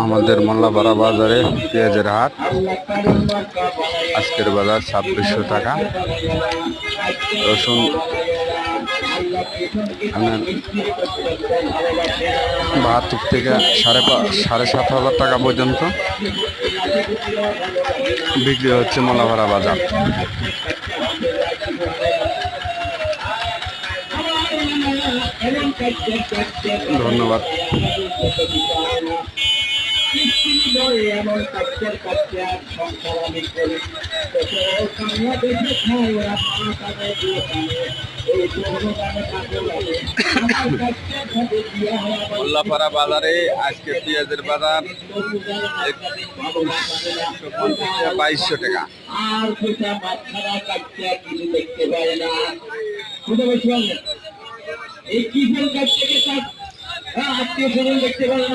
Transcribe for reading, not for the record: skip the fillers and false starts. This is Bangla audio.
আমাদের মোল্লাপাড়া বাজারে পেঁয়াজের হাট। আজকের বাজার 2600 টাকা। রসুন 72 থেকে 7,500 টাকা পর্যন্ত বিক্রি হচ্ছে মোল্লাপাড়া বাজার। ধন্যবাদ। মোল্লাপাড়া বাজারে আজকে পেঁয়াজের বাজার 2200 টাকা। আর দেখতে পারে না, এই কি ফোন কাছ থেকে আত্মীয় স্বজন দেখতে পারে না।